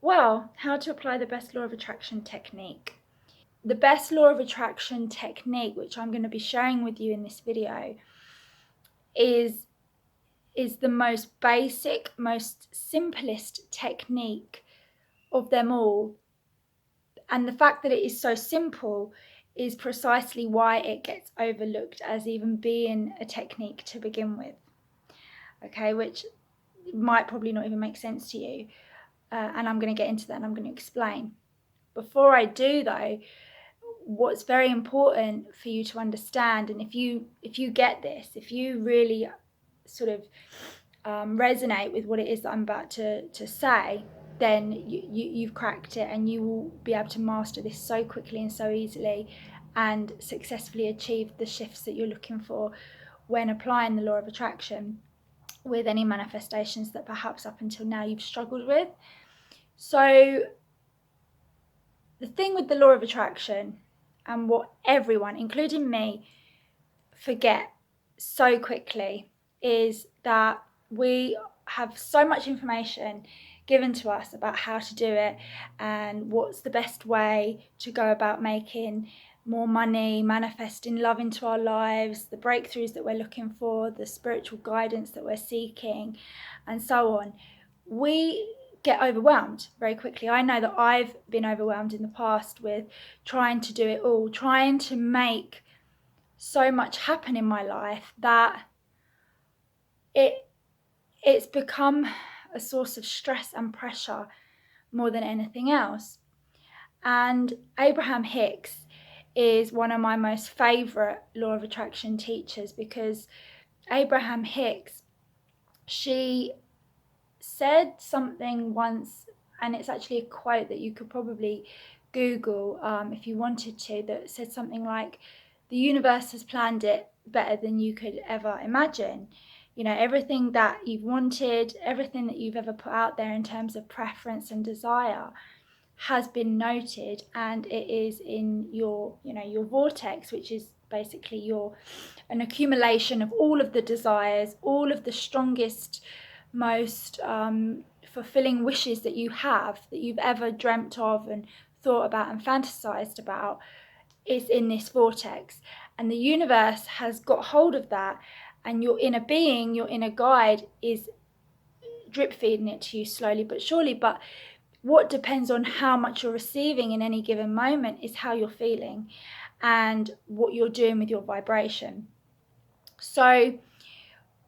Well, how to apply the best law of attraction technique. The best law of attraction technique, which I'm going to be sharing with you in this video, is the most basic, most simplest technique of them all. And the fact that it is so simple is precisely why it gets overlooked as even being a technique to begin with. Okay, which might probably not even make sense to you. And I'm going to get into that and I'm going to explain. Before I do though, what's very important for you to understand, and if you get this, if you really sort of resonate with what it is that I'm about to say, then you've cracked it, and you will be able to master this so quickly and so easily and successfully achieve the shifts that you're looking for when applying the law of attraction with any manifestations that perhaps up until now you've struggled with. So the thing with the law of attraction, and what everyone, including me, forget so quickly, is that we have so much information given to us about how to do it and what's the best way to go about making more money, manifesting love into our lives, the breakthroughs that we're looking for, the spiritual guidance that we're seeking, and so on. We get overwhelmed very quickly. I know that I've been overwhelmed in the past with trying to do it all, trying to make so much happen in my life that it's become a source of stress and pressure more than anything else. And Abraham Hicks is one of my most favourite law of attraction teachers, because Abraham Hicks, she said something once, and it's actually a quote that you could probably Google if you wanted to, that said something like, the universe has planned it better than you could ever imagine. You know, everything that you've wanted, everything that you've ever put out there in terms of preference and desire has been noted, and it is in your, you know, your vortex, which is basically an accumulation of all of the desires, all of the strongest, most fulfilling wishes that you have, that you've ever dreamt of and thought about and fantasized about, is in this vortex. And the universe has got hold of that, and your inner being, your inner guide, is drip feeding it to you slowly but surely. But what depends on how much you're receiving in any given moment is how you're feeling and what you're doing with your vibration. So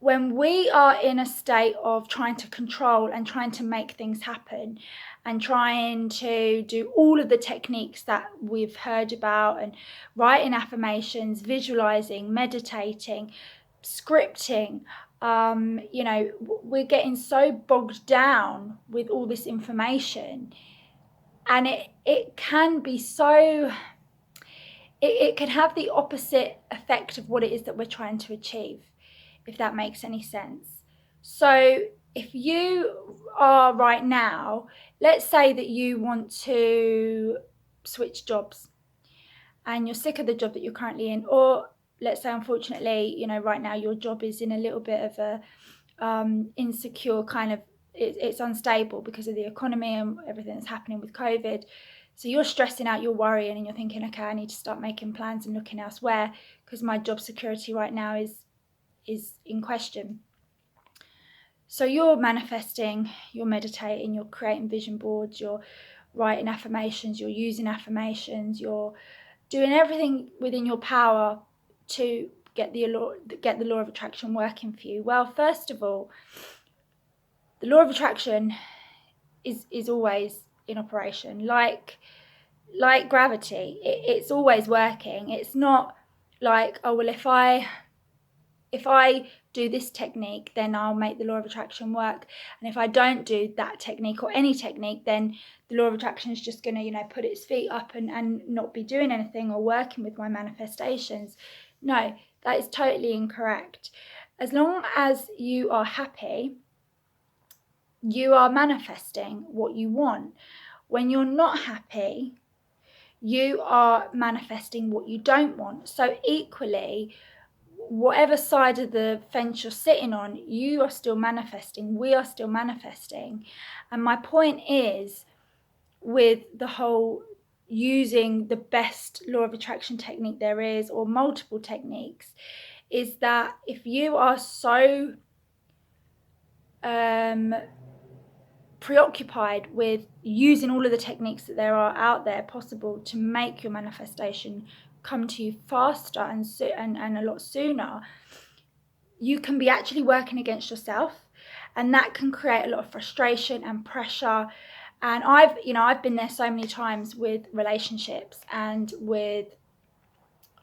when we are in a state of trying to control and trying to make things happen and trying to do all of the techniques that we've heard about, and writing affirmations, visualizing, meditating, scripting, you know, we're getting so bogged down with all this information, and it can be so, it can have the opposite effect of what it is that we're trying to achieve, if that makes any sense. So if you are right now, let's say that you want to switch jobs and you're sick of the job that you're currently in, or let's say, unfortunately, you know, right now your job is in a little bit of a insecure kind of, it's unstable because of the economy and everything that's happening with COVID. So you're stressing out, you're worrying, and you're thinking, okay, I need to start making plans and looking elsewhere because my job security right now is in question. So you're manifesting, you're meditating, you're creating vision boards, you're writing affirmations, you're using affirmations, you're doing everything within your power to get the law of attraction working for you. Well, first of all, the law of attraction is always in operation, like gravity. It's always working. It's not like, oh well, if I do this technique, then I'll make the law of attraction work, and if I don't do that technique or any technique, then the law of attraction is just going to, you know, put its feet up and not be doing anything or working with my manifestations. No, that is totally incorrect. As long as you are happy, you are manifesting what you want. When you're not happy, you are manifesting what you don't want. So equally, whatever side of the fence you're sitting on, you are still manifesting, we are still manifesting. And my point is, with the whole using the best law of attraction technique there is, or multiple techniques, is that if you are so preoccupied with using all of the techniques that there are out there possible to make your manifestation come to you faster and a lot sooner, you can be actually working against yourself, and that can create a lot of frustration and pressure. And I've been there so many times with relationships and with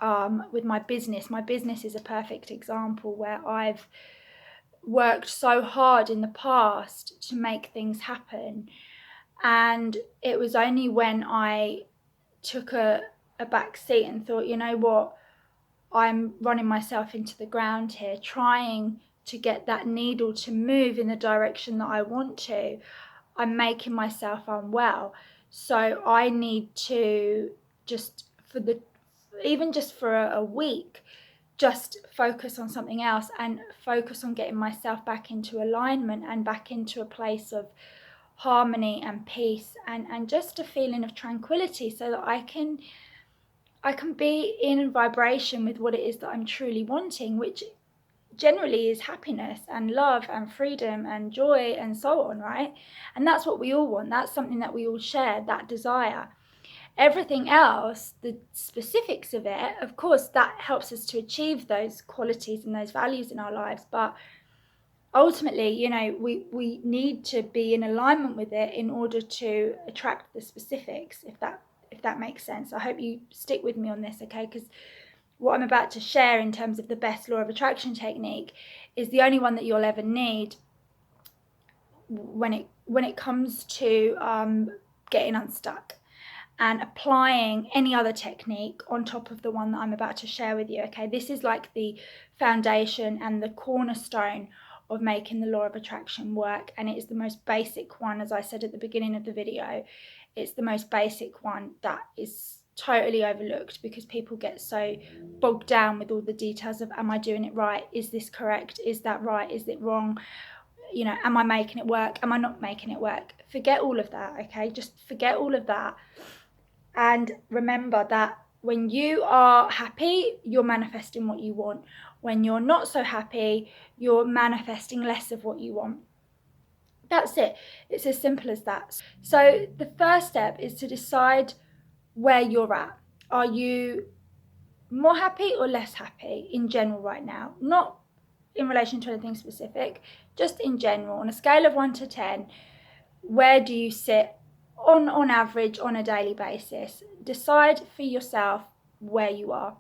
my business. My business is a perfect example where I've worked so hard in the past to make things happen, and it was only when I took a back seat and thought, you know what, I'm running myself into the ground here, trying to get that needle to move in the direction that I want to. I'm making myself unwell. So I need to just even just for a week, just focus on something else and focus on getting myself back into alignment and back into a place of harmony and peace and just a feeling of tranquility, so that I can be in vibration with what it is that I'm truly wanting, which generally is happiness and love and freedom and joy and so on, right? And that's what we all want. That's something that we all share, that desire. Everything else, the specifics of it, of course, that helps us to achieve those qualities and those values in our lives. But ultimately, you know, we need to be in alignment with it in order to attract the specifics, if that makes sense. I hope you stick with me on this, okay? Because what I'm about to share in terms of the best law of attraction technique is the only one that you'll ever need when it comes to getting unstuck and applying any other technique on top of the one that I'm about to share with you, okay? This is like the foundation and the cornerstone of making the law of attraction work, and it is the most basic one. As I said at the beginning of the video, it's the most basic one that is totally overlooked because people get so bogged down with all the details of, am I doing it right? Is this correct? Is that right? Is it wrong? You know, am I making it work? Am I not making it work? Forget all of that, okay? Just forget all of that. And remember that when you are happy, you're manifesting what you want. When you're not so happy, you're manifesting less of what you want. That's it. It's as simple as that. So the first step is to decide where you're at. Are you more happy or less happy in general right now? Not in relation to anything specific, just in general. On a scale of 1 to 10, where do you sit on average on a daily basis? Decide for yourself where you are.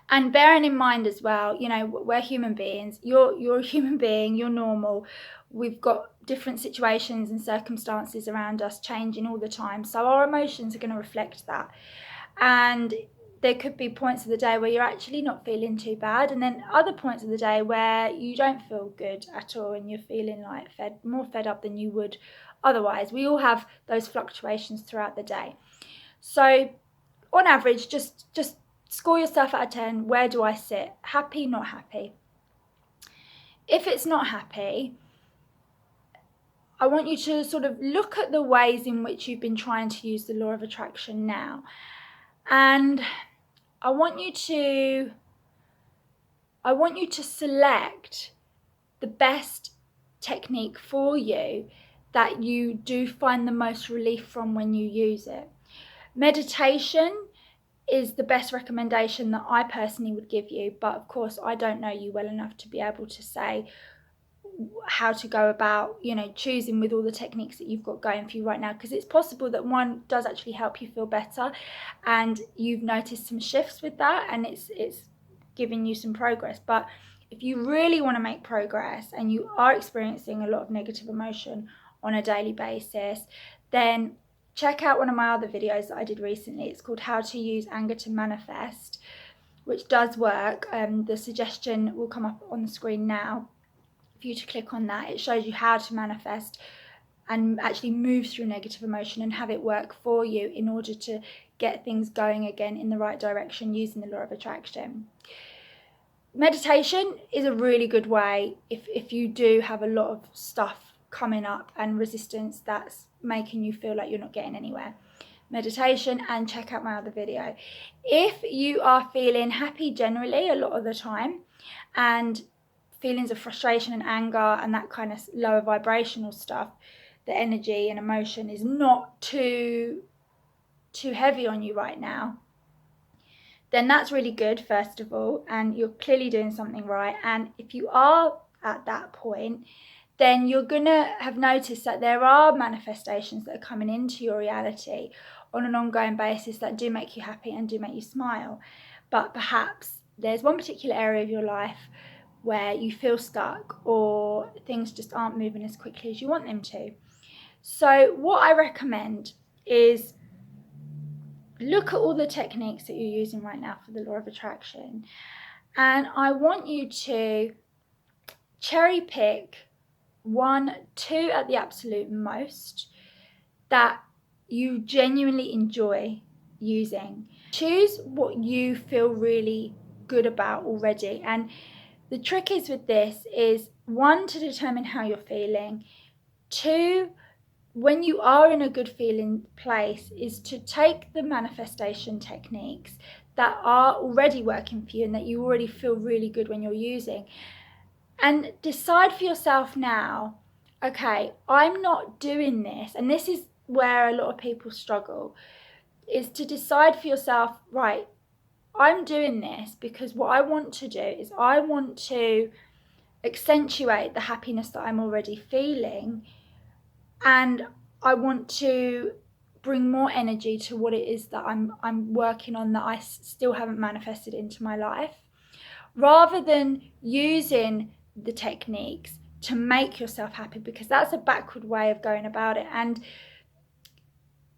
And bearing in mind as well, you know, we're human beings. You're a human being, you're normal. We've got different situations and circumstances around us changing all the time. So our emotions are going to reflect that. And there could be points of the day where you're actually not feeling too bad, and then other points of the day where you don't feel good at all and you're feeling like more fed up than you would otherwise. We all have those fluctuations throughout the day. So on average, just score yourself out of 10. Where do I sit? Happy, not happy? If it's not happy, I want you to sort of look at the ways in which you've been trying to use the law of attraction now. And I want you to select the best technique for you that you do find the most relief from when you use it. Meditation is the best recommendation that I personally would give you, but of course I don't know you well enough to be able to say how to go about, you know, choosing with all the techniques that you've got going for you right now, because it's possible that one does actually help you feel better and you've noticed some shifts with that and it's giving you some progress. But if you really want to make progress and you are experiencing a lot of negative emotion on a daily basis, then check out one of my other videos that I did recently. It's called How to Use Anger to Manifest, which does work. The suggestion will come up on the screen now for you to click on that. It shows you how to manifest and actually move through negative emotion and have it work for you in order to get things going again in the right direction using the law of attraction. Meditation is a really good way if you do have a lot of stuff coming up and resistance that's making you feel like you're not getting anywhere. Meditation, and check out my other video. If you are feeling happy generally a lot of the time, and feelings of frustration and anger and that kind of lower vibrational stuff, the energy and emotion is not too heavy on you right now, then that's really good, first of all, and you're clearly doing something right. And if you are at that point, then you're gonna have noticed that there are manifestations that are coming into your reality on an ongoing basis that do make you happy and do make you smile. But perhaps there's one particular area of your life where you feel stuck, or things just aren't moving as quickly as you want them to. So what I recommend is look at all the techniques that you're using right now for the law of attraction, and I want you to cherry pick 1, 2 at the absolute most that you genuinely enjoy using. Choose what you feel really good about already. And the trick is with this is 1, to determine how you're feeling. 2, when you are in a good feeling place, is to take the manifestation techniques that are already working for you and that you already feel really good when you're using, and decide for yourself now, okay, I'm not doing this. And this is where a lot of people struggle, is to decide for yourself, right, I'm doing this because what I want to do is I want to accentuate the happiness that I'm already feeling, and I want to bring more energy to what it is that I'm working on that I still haven't manifested into my life, rather than using the techniques to make yourself happy, because that's a backward way of going about it. And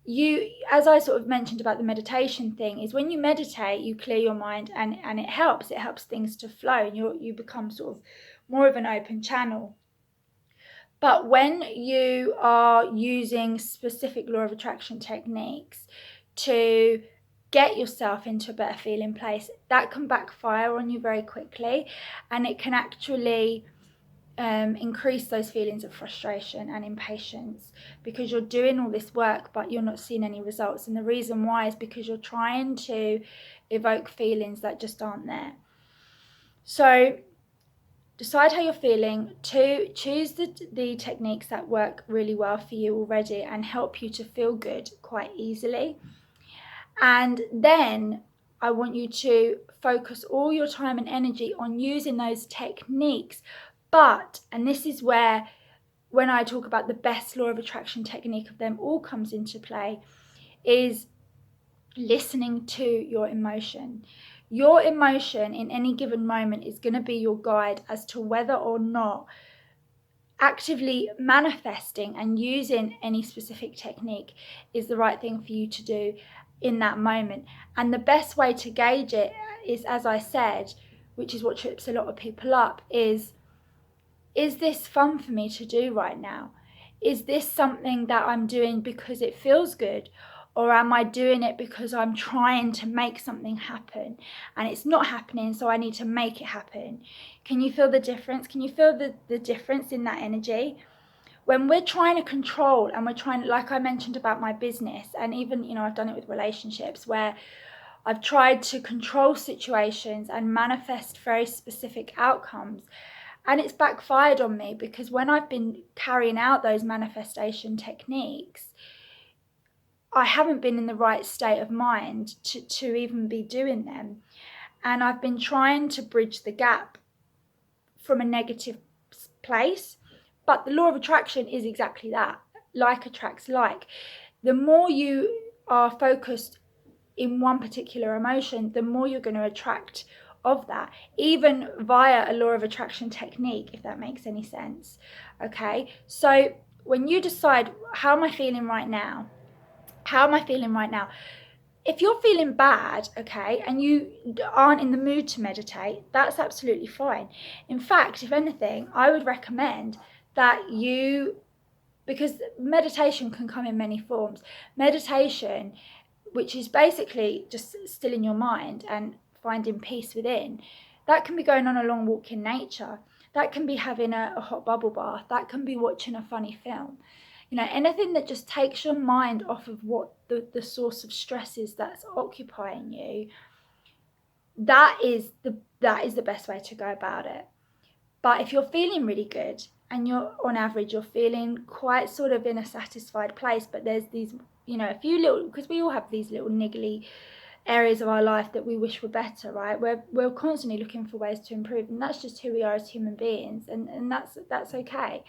you, as I sort of mentioned about the meditation thing, is when you meditate, you clear your mind, and it helps things to flow, and you become sort of more of an open channel. But when you are using specific law of attraction techniques to get yourself into a better feeling place, that can backfire on you very quickly, and it can actually increase those feelings of frustration and impatience, because you're doing all this work but you're not seeing any results. And the reason why is because you're trying to evoke feelings that just aren't there. So decide how you're feeling. 2, choose the techniques that work really well for you already and help you to feel good quite easily. And then I want you to focus all your time and energy on using those techniques. But, and this is where, when I talk about the best law of attraction technique of them all comes into play, is listening to your emotion. Your emotion in any given moment is going to be your guide as to whether or not actively manifesting and using any specific technique is the right thing for you to do in that moment. And the best way to gauge it is, as I said, which is what trips a lot of people up, is this fun for me to do right now? Is this something that I'm doing because it feels good? Or am I doing it because I'm trying to make something happen and it's not happening, so I need to make it happen? Can you feel the difference? Can you feel the difference in that energy? When we're trying to control, and we're trying, like I mentioned about my business, and even, I've done it with relationships, where I've tried to control situations and manifest very specific outcomes. And it's backfired on me, because when I've been carrying out those manifestation techniques, I haven't been in the right state of mind to even be doing them. And I've been trying to bridge the gap from a negative place. But the law of attraction is exactly that. Like attracts like. The more you are focused in one particular emotion, the more you're going to attract of that, even via a law of attraction technique, if that makes any sense. Okay, so when you decide, how am I feeling right now? How am I feeling right now? If you're feeling bad, okay, and you aren't in the mood to meditate, that's absolutely fine. In fact, if anything, I would recommend that you, because meditation can come in many forms. Meditation, which is basically just stilling your mind and finding peace within, that can be going on a long walk in nature. That can be having a hot bubble bath. That can be watching a funny film. You know, anything that just takes your mind off of what the source of stress is that's occupying you, that is the best way to go about it. But if you're feeling really good and you're on average, you're feeling quite sort of in a satisfied place, but there's these, you know, a few little, because we all have these little niggly areas of our life that we wish were better, right? We're constantly looking for ways to improve, and that's just who we are as human beings, and that's okay.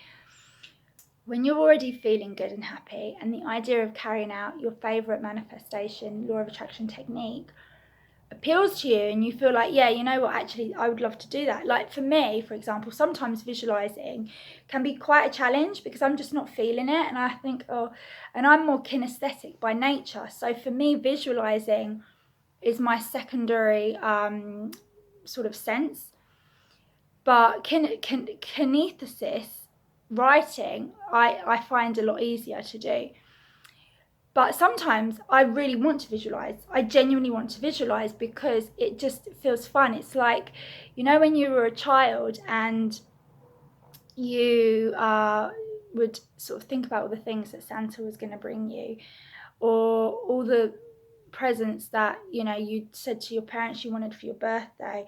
When you're already feeling good and happy, and the idea of carrying out your favorite manifestation law of attraction technique appeals to you, and you feel like, yeah, you know what, actually I would love to do that. Like for me, for example, sometimes visualizing can be quite a challenge because I'm just not feeling it, and I think, oh, and I'm more kinesthetic by nature, so for me visualizing is my secondary sort of sense. But kinethesis, writing, I find a lot easier to do. But sometimes I really want to visualize. I genuinely want to visualize because it just feels fun. It's like, you know, when you were a child and you would sort of think about all the things that Santa was going to bring you, or all the presents that, you know, you said to your parents you wanted for your birthday,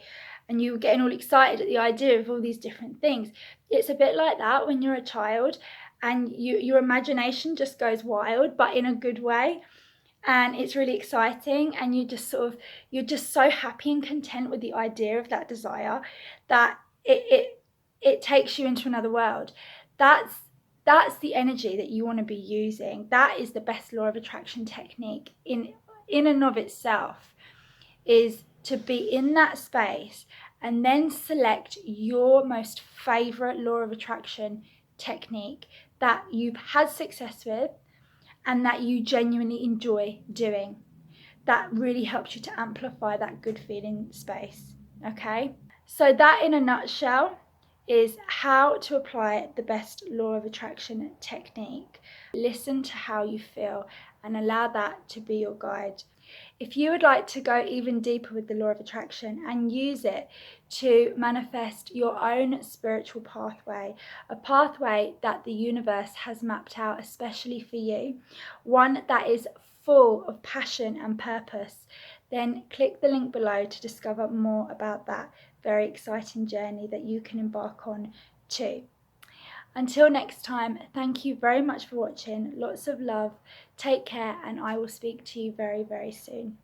and you were getting all excited at the idea of all these different things. It's a bit like that when you're a child, and your imagination just goes wild, but in a good way, and it's really exciting, and you're just so happy and content with the idea of that desire that it takes you into another world. That's the energy that you want to be using. That is the best law of attraction technique in and of itself, is to be in that space and then select your most favorite law of attraction technique that you've had success with and that you genuinely enjoy doing. That really helps you to amplify that good feeling space. Okay, so that in a nutshell is how to apply the best law of attraction technique. Listen to how you feel and allow that to be your guide. If you would like to go even deeper with the law of attraction and use it to manifest your own spiritual pathway, a pathway that the universe has mapped out especially for you, one that is full of passion and purpose, then click the link below to discover more about that very exciting journey that you can embark on too. Until next time, thank you very much for watching. Lots of love. Take care, and I will speak to you very, very soon.